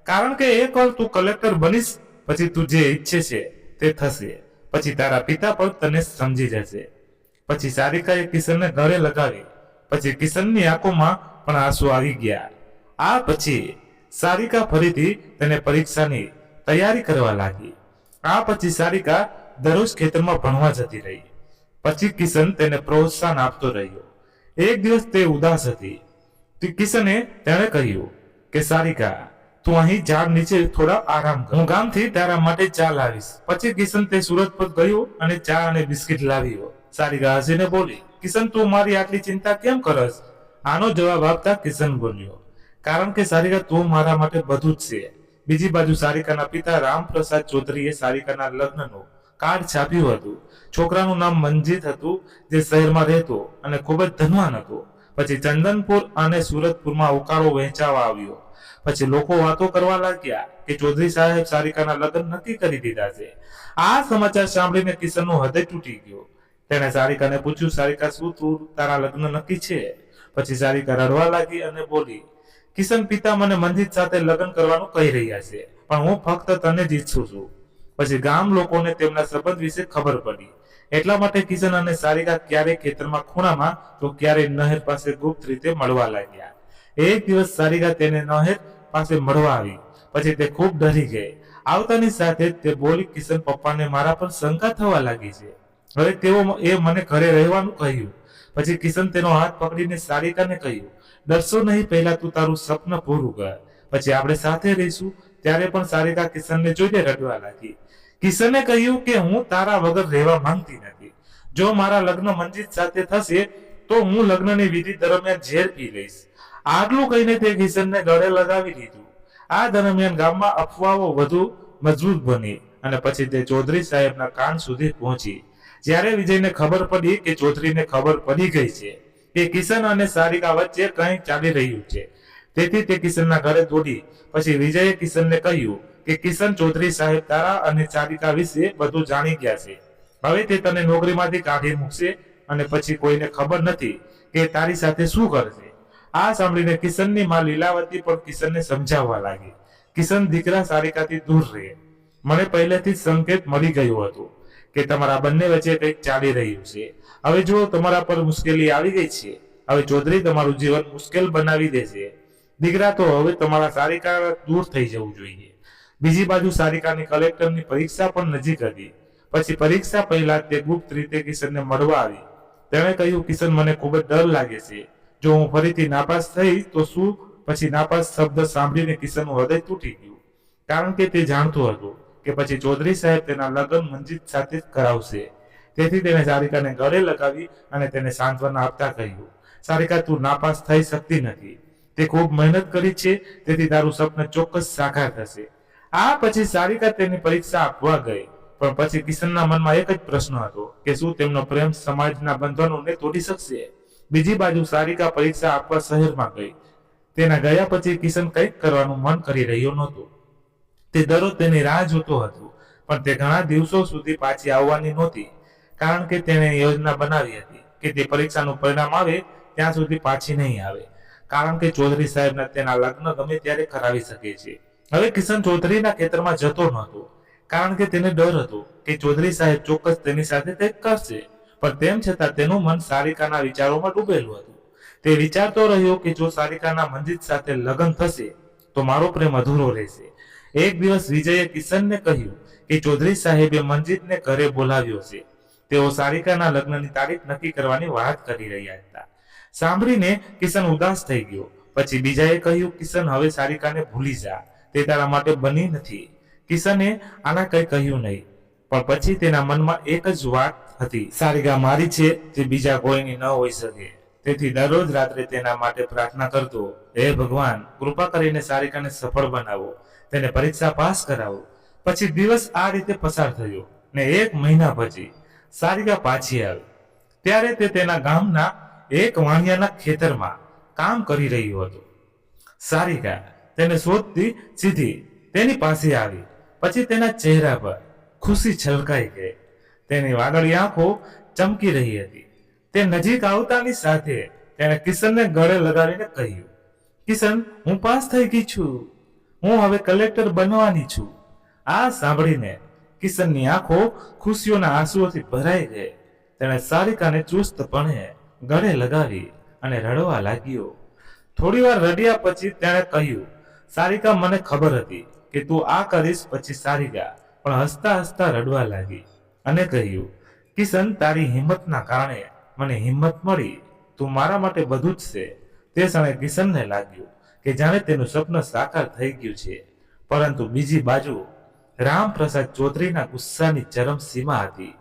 કારણ કે એકવાર તું કલેક્ટર બનીશ પછી તું જે ઈચ્છે છે તે થશે. પછી તારા પિતા પણ તને સમજી જશે. પછી સારિકાએ કિશનને ગળે લગાવી. પછી કિશનની આંખોમાં પણ આંસુ આવી ગયા. આ પછી સારિકા ફરીથી તેને પરીક્ષાની તૈયારી કરવા લાગી. આ પછી સારિકા દરરોજ ખેતરમાં ભણવા જતી રહી. પછી કિશન તેને પ્રોત્સાહન આપતો રહ્યો. એક દિવસ તે ઉદાસ હતી. કિશને તેણે કહ્યું કે સારિકા, તું અહીં ઝાડ નીચે થોડા આરામ કર, હું ગામથી તારા માટે ચા લાવીશ. પછી કિશન તે સુરત પર ગયો અને ચા અને બિસ્કિટ લાવ્યો. સારિકા હસીને બોલી, કિશન, તું મારી આટલી ચિંતા કેમ કરસ? આનો જવાબ આપતા કિશન બોલ્યો, કારણ કે સારિકા, તું મારા માટે બધું જ છે. બીજી બાજુ સારિકાના પિતા રામપ્રસાદ ચૌધરીએ સારિકાના લગ્નનું કાર્ડ છાપ્યું હતું. છોકરાનું નામ મંજીત હતું, જે શહેરમાં રહેતો અને ખૂબ જ ધનવાન હતો. પછી ચંદનપુર અને સુરતપુરમાં ઉકાળો વહેંચાવા આવ્યો. પછી લોકો વાતો કરવા લાગ્યા કે ચૌધરી સાહેબ સારિકાના લગ્ન નક્કી કરી દીધા છે. આ સમાચાર સાંભળીને કિશનનું હૃદય તૂટી ગયું. તેણે સારિકાને પૂછ્યું, સારિકા, શું તું તારા લગ્ન નક્કી છે? પછી સારિકા રડવા લાગી અને બોલી, કિશન, પિતા મને મંજીત સાથે લગ્ન કરવાનું કહી રહ્યા છે, પણ હું ફક્ત તને જ ઈચ્છું છું. પછી ગામ લોકોને તેમના સંબંધ વિશે ખબર પડી. એટલા માટે કિશન અને સારિકા ક્યારેક ખેતરમાં ખૂણામાં તો ક્યારેક નહેર પાસે ગુપ્ત રીતે મળવા લાગ્યા. એક દિવસ સારિકા તેને નહેર પાસે મળવા આવી. પછી તે ખૂબ ડરી ગઈ. આવતાની સાથે તે બોલી, કિશન, પપ્પાને મારા પર શંકા થવા લાગી છે. હવે તેઓ મને ઘરે રહેવાનું કહ્યું. પછી કિશન તેનો હાથ પકડીને સારિકાને કહ્યું, ડરશો નહીં, પહેલા તું તારું સપનું પૂરું કર, પછી આપણે સાથે રહીશું. ત્યારે પણ સારિકા કિશનને જોઈને રડવા લાગી. કિશને કહ્યું કે હું તારા વગર રહેવા માંગતી નથી. જો મારા લગ્ન મંજીત સાથે થશે તો હું લગ્નની વિધિ દરમિયાન ઝેર પી લઈશ. આટલું કહીને તે કિશનને ગળે લગાવી દીધું. આ દરમિયાન ગામમાં અફવાઓ વધુ મજબૂત બની અને પછી તે ચૌધરી સાહેબના કાન સુધી પહોંચી. જ્યારે વિજયને ખબર પડી કે ચૌધરીને ખબર પડી ગઈ છે કે કિશન અને સારિકા વચ્ચે કંઈ ચાલી રહ્યું છે, તેથી તે કિશનના ઘરે દોડી. પછી વિજયે કિશનને કહ્યું કે કિશન, ચૌધરી સાહેબ તારા અને સારિકા વિશે બધું જાણી ગયા છે. હવે તે તને નોકરીમાંથી કાઢી મૂકશે અને પછી કોઈને ખબર નથી કે તારી સાથે શું કરશે. આ સાંભળીને કિશનની માં લીલાવતી પણ કિશનને સમજાવવા લાગી, કિશન, દીકરા, સારિકાથી દૂર રહે. મને પહેલેથી જ સંકેત મળી ગયો હતો કે તમારા બંને વચ્ચે કંઈક ચાલી રહ્યું છે. હવે જો તમારા પર મુશ્કેલી આવી ગઈ છે, હવે ચૌધરી તમારું જીવન મુશ્કેલ બનાવી દેશે. દીકરા, તો હવે તમારા સારિકા દૂર થઈ જવું જોઈએ. બીજી બાજુ સારિકાની કલેક્ટરની પરીક્ષા પણ નજીક હતી. પછી પરીક્ષા પહેલા તે ગુપ્ત રીતે કિશનને મળવા આવી. તેણે કહ્યું, કિશન, મને ખૂબ જ ડર લાગે છે. જો હું ફરીથી નાપાસ થઈ તો શું? પછી નાપાસ શબ્દ સાંભળીને કિશનનું હૃદય તૂટી ગયું, કારણ કે તે જાણતો હતો કે પછી ચૌધરી સાહેબ તેના લગ્ન મંજીત સાથે જ કરાવશે. તેથી તેને સારિકાને ગળે લગાવી અને તેને સાંત્વના આપતા કહ્યું, સારિકા, તું નાપાસ થઈ શકતી નથી. તે ખૂબ મહેનત કરી છે, તેથી તારું સપનું ચોક્કસ સાકાર થશે. આ પછી સારિકા તેની પરીક્ષા આપવા ગઈ. પણ પછી કિશનના મનમાં એક જ પ્રશ્ન હતો કે શું તેમનો પ્રેમ સમાજના બંધનોને તોડી શકશે. બીજી બાજુ સારિકા પરીક્ષા આપવા શહેરમાં ગઈ. તેના ગયા પછી કિશન કંઈક કરવાનું મન કરી રહ્યો નહોતો. તે દરરોજ તેની રાહ જોતો હતો, પણ તે ઘણા દિવસો સુધી પાછી આવવાની નહોતી, કારણ કે તેણે યોજના બનાવી હતી કે તે પરીક્ષાનું પરિણામ આવે ત્યાં સુધી પાછી નહીં આવે, કારણ કે ચૌધરી સાહેબના તેના લગ્ન ગમે ત્યારે કરાવી શકે છે. હવે કિશન ચૌધરીના ખેતરમાં જતો નહોતો, કારણ કે તેને ડર હતો કે ચૌધરી સાહેબ ચોક્કસ તેની સાથે કંઈક કરશે. પણ તેમ છતાં તેનું મન સારિકાના વિચારોમાં ડૂબેલું હતું. તે વિચારતો રહ્યો કે જો સારિકાના મંજીત સાથે લગ્ન થશે તો મારો પ્રેમ અધૂરો રહેશે. એક દિવસ વિજયે કિશનને કહ્યું કે ચૌધરી સાહેબે મંજીતને ઘરે બોલાવ્યો છે. તેઓ સારિકાના લગ્નની તારીખ નક્કી કરવાની વાત કરી રહ્યા હતા. સાંભળીને કિશન ઉદાસ થઈ ગયો. પછી બીજાએ કહ્યું, કિશન, હવે સારિકાને ભૂલી જા, તે તારા માટે બની નથી. કિશને આના કંઈ કહ્યું નહીં, પણ પછી તેના મનમાં એક જ વાત હતી, સારિકા મારી છે, તે બીજા કોઈની ન હોઈ શકે. તેથી દરરોજ રાત્રે તેના માટે પ્રાર્થના કરતો, હે ભગવાન, કૃપા કરીને સારિકાને સફળ બનાવો, તેને પરીક્ષા પાસ કરાવો. પછી દિવસ આ રીતે પસાર થયો ને 1 મહિના પછી સારિકા પાછી આવી. ત્યારે તે તેના ગામના એક વાણિયાના ખેતરમાં કામ કરી રહ્યો હતો. સારિકા તેને શોધતી સીધી તેની પાસે આવી. પછી તેના ચહેરા પર ખુશી છલકાઈ ગઈ. તેની વાદળી આંખો ચમકી રહી હતી. તે નજીક આવતાની સાથે તેણે કિશનને ગળે લગાડીને કહ્યું, કિશન, હું પાસ થઈ ગઈ છું. હું હવે કલેક્ટર બનવાની છું. આ સાંભળીને કિશનની આંખો ખુશીઓના આંસુઓથી ભરાઈ ગઈ. તેણે સારિકાને ચુસ્તપણે ગળે લગાવી અને રડવા લાગ્યો. થોડી વાર રડ્યા પછી તેણે કહ્યું, સારિકા, મને ખબર હતી કે તું આ કરીશ. પછી સારિકા પણ હસતા હસતા રડવા લાગી અને કહ્યું, કિશન, તારી હિંમતના કારણે મને હિંમત મળી. તું મારા માટે બધું જ છે. તે સમયે કિશનને લાગ્યું કે જાણે તેનું સપનું સાકાર થઈ ગયું છે. પરંતુ બીજી બાજુ રામપ્રસાદ ચૌધરીના ગુસ્સાની ચરમ સીમા હતી.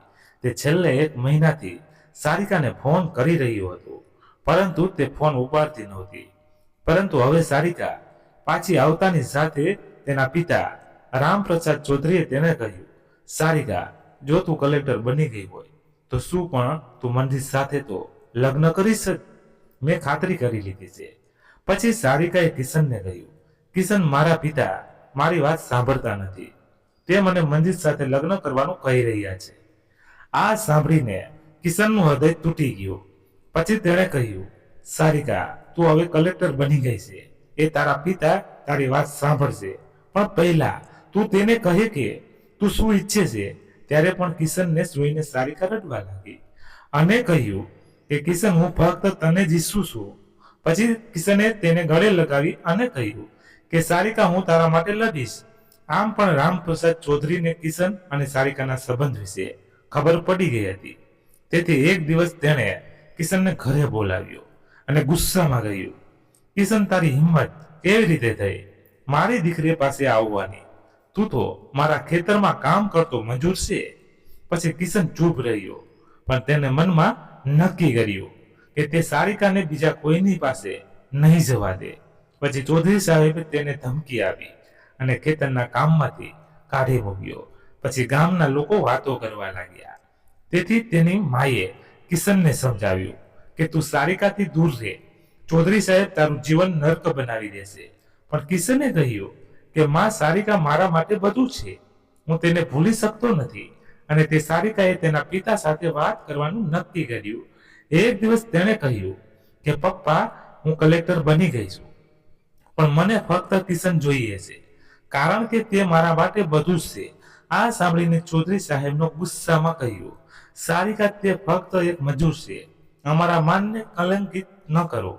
તે છેલ્લે 1 મહિનાથી સારિકાને ફોન કરી રહ્યો હતો, પરંતુ તે ફોન ઉપાડતી નહોતી. પરંતુ હવે સારિકા પાછી આવતાની સાથે તેના પિતા રામપ્રસાદ ચૌધરીએ તેને કહ્યું, સારિકા, જો તું કલેક્ટર બની ગઈ હોય તો શું પણ તું મંજીત સાથે તો લગ્ન કરીશ જ? મેં ખાતરી કરી લીધી છે. પછી સારિકાએ કિશનને કહ્યું, કિશન, મારા પિતા મારી વાત સાંભળતા નથી. તે મને મંજીત સાથે લગ્ન કરવાનું કહી રહ્યા છે. આ સાંભળીને કિશનનું હૃદય તૂટી ગયું. પછી તેણે કહ્યું, સારિકા, તું હવે કલેક્ટર બની ગઈ છે. એ તારા પિતા તારી વાત સાંભળશે, પણ પહેલા તું તેને કહે કે તું શું ઈચ્છે છે. ત્યારે પણ કિશનને જોઈને સારિકા રડવા લાગી અને કહ્યું કે કિશન, હું ફક્ત તને જ ઈચ્છું છું. પછી કિશને તેને ગળે લગાવી અને કહ્યું કે સારિકા, હું તારા માટે લડીશ. આમ પણ રામપ્રસાદ ચૌધરીને કિશન અને સારિકાના સંબંધ વિશે ખબર પડી ગઈ હતી. તેથી એક દિવસ તેણે કિશનને ઘરે બોલાવ્યો અને ગુસ્સામાં કહ્યું, કિશન, તારી હિંમત કેવી રીતે થઈ મારી દીકરી પાસે આવવાની? તું તો મારા ખેતરમાં કામ કરતો મજૂર છે. પછી કિશન ચૂપ રહ્યો, પણ તેને મનમાં નક્કી કર્યું કે તે સારિકાને બીજા કોઈની પાસે નહીં જવા દે. પછી ચૌધરી સાહેબે તેને ધમકી આપી અને ખેતરના કામમાંથી કાઢી મૂક્યો. પછી ગામના લોકો વાતો કરવા લાગ્યા. તેથી તેની માએ કિશનને સમજાવ્યું કે તું સારિકાથી દૂર રહે. ચૌધરી સાહેબ તારું જીવન નર્ક બનાવી દેશે. પણ કિશને કહ્યું કે માં, સારિકા મારા માટે બધું છે. હું તેને ભૂલી શકતો નથી. અને તે સારિકાએ તેના પિતા સાથે વાત કરવાનું નક્કી કર્યું. એક દિવસ તેણે કહ્યું કે પપ્પા, હું કલેક્ટર બની ગઈ છું, પણ મને ફક્ત કિશન જોઈએ છે, કારણ કે તે મારા માટે બધું જ છે. આ સાંભળીને ચૌધરી સાહેબનો ગુસ્સામાં કહ્યું, સારિકા, તે ફક્ત એક મજૂર છે. અમારા માનને કલંકિત ન કરો.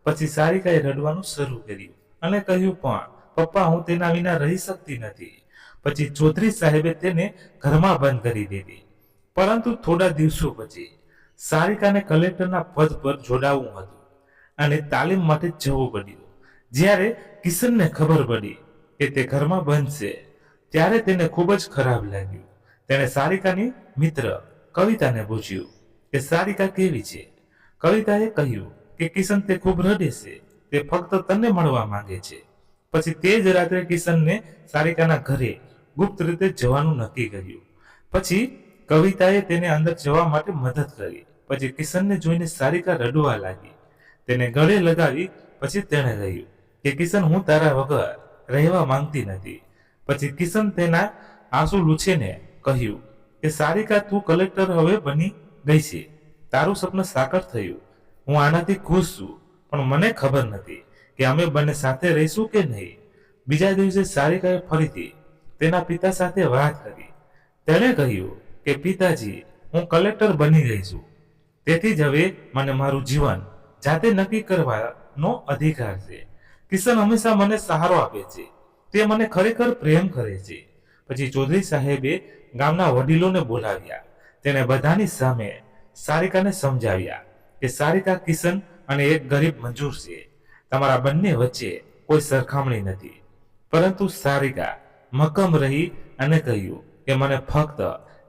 પછી સારિકાએ રડવાનું શરૂ કર્યું અને કહ્યું, પણ પપ્પા, હું તેના વિના રહી શકતી નથી. પછી ચૌધરી સાહેબે તેને ઘરમાં બંધ કરી દીધી. પરંતુ થોડા દિવસો પછી સારિકાને કલેક્ટરના પદ પર જોડાવવું હતું અને તાલીમ માટે જવું પડ્યું. જ્યારે કિશનને ખબર પડી કે તે ઘરમાં બંધ છે, ત્યારે તેને ખૂબ જ ખરાબ લાગ્યું. તેણે સારિકાની મિત્ર કવિતાને પૂછ્યું કે સારિકા કેવી છે. કવિતાએ કહ્યું કે કિશન તે ખૂબ રડે છે, તે ફક્ત તને મળવા માંગે છે. પછી તે જ રાત્રે કિશનને સારિકાના ઘરે ગુપ્ત રીતે જવાનું નક્કી કર્યું. પછી કવિતાએ તેને અંદર જવા માટે મદદ કરી. પછી કિશનને જોઈને સારિકા રડવા લાગી. તેને ગળે લગાવી. પછી તેણે કહ્યું કે કિશન, હું તારા વગર રહેવા માંગતી નથી. પછી કિશન તેના આંસુ લૂછીને કહ્યું કે સારિકા, તું કલેક્ટર હવે બની ગઈ છે, તારું સપનું સાકાર થયું. હું આનાથી ખુશ છું, પણ મને ખબર નથી કે અમે બંને સાથે રહીશું કે નહીં. બીજા દિવસે સારિકાએ ફરીથી તેના પિતા સાથે વાત કરી. તેણે કહ્યું કે પિતાજી, હું કલેક્ટર બની ગઈ છું, તેથી જ હવે મને મારું જીવન જાતે નક્કી કરવાનો અધિકાર છે. કિશન હંમેશા મને સહારો આપે છે, તે મને ખરેખર પ્રેમ કરે છે. પછી ચૌધરી સાહેબે ગામના વડીલોને બોલાવ્યા. તેને બધાની સામે સારિકાને સમજાવ્યા કે સારિકા, કિશન અને એક ગરીબ મજૂર છે. તમારા બંને વચ્ચે કોઈ સરખામણી નથી. પરંતુ સારિકા મક્કમ રહી અને કહ્યું કે મને ફક્ત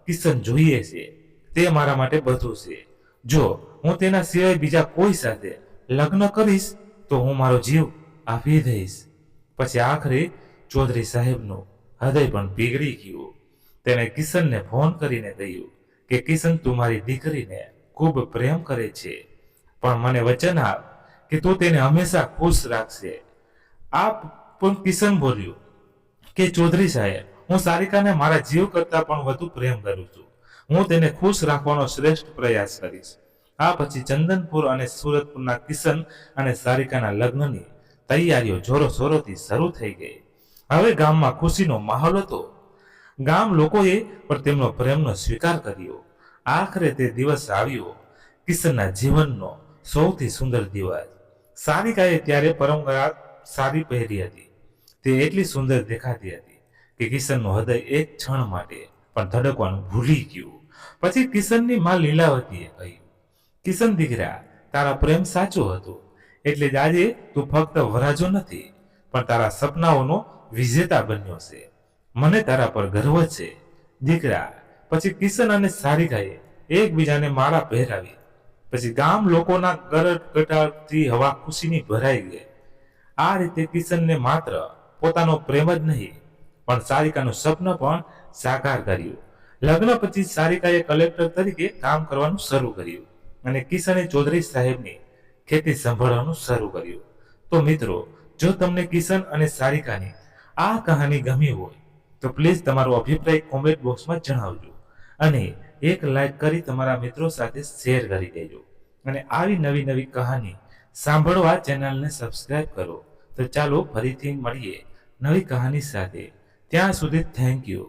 કિશન જોઈએ છે, તે મારા માટે બધું છે. જો હું તેના સિવાય બીજા કોઈ સાથે લગ્ન કરીશ તો હું મારો જીવ આપી દઈશ. પછી આખરે ચૌધરી સાહેબનું હૃદય પણ પીગળી ગયું. તેણે કિશનને ફોન કરીને કહ્યું કે કિશન, તું મારી દીકરીને ખૂબ પ્રેમ કરે છે, પણ મને વચન આપ કે તું તેને હંમેશા ખુશ રાખશે. આ પણ કિશન બોલ્યું કે ચૌધરી સાહેબ, હું સારિકાને મારા જીવ કરતા પણ વધુ પ્રેમ કરું છું. હું તેને ખુશ રાખવાનો શ્રેષ્ઠ પ્રયાસ કરીશ. આ પછી ચંદનપુર અને સુરતપુરના કિશન અને સારિકાના લગ્નની તૈયારીઓ જોરોશોરોથી શરૂ થઈ ગઈ. હવે ગામમાં ખુશીનો માહોલ હતો. ગામ લોકોએ પણ તેમનો પ્રેમનો સ્વીકાર કર્યો. આખરે તે દિવસ આવ્યો, કિશનના જીવનનો સૌથી સુંદર દિવસ. સારિકાએ ત્યારે પરંપરાગત સાડી પહેરી હતી. તે એટલી સુંદર દેખાતી હતી કે કિશનનું હૃદય એક ક્ષણ માટે પણ ધડકવાનું ભૂલી ગયું. પછી કિશનની માં લીલાવતીએ કહ્યું, કિશન દીકરા, તારા પ્રેમ સાચો હતો, એટલે જ આજે તું ફક્ત વરાજો નથી, પણ તારા સપનાઓનો વિજેતા બન્યો છે. મને તારા પર ગર્વ છે દીકરા. પછી કિશન અને સારિકાએ એકબીજાને માળા પહેરાવી. પછી ગામ લોકોના ગળગળાટથી હવા ખુશીની ભરાઈ ગઈ. આ રીતે કિશનને માત્ર પોતાનો પ્રેમ જ નહીં, પણ સારિકાનું સપનું પણ સાકાર કર્યું. લગ્ન પછી સારિકાએ કલેક્ટર તરીકે કામ કરવાનું શરૂ કર્યું અને કિશને ચૌધરી સાહેબની ખેતી સંભાળવાનું શરૂ કર્યું. તો મિત્રો, જો તમને કિશન અને સારિકાની આ કહાની ગમી હોય તો પ્લીઝ તમારો અભિપ્રાય કોમેન્ટ બોક્સમાં જણાવજો અને એક લાઈક કરી તમારા મિત્રો સાથે શેર કરી દેજો. અને આવી નવી નવી કહાની સાંભળવા ચેનલને સબસ્ક્રાઇબ કરો. તો ચાલો ફરીથી મળીએ નવી કહાની સાથે. ત્યાં સુધી થેન્ક યુ.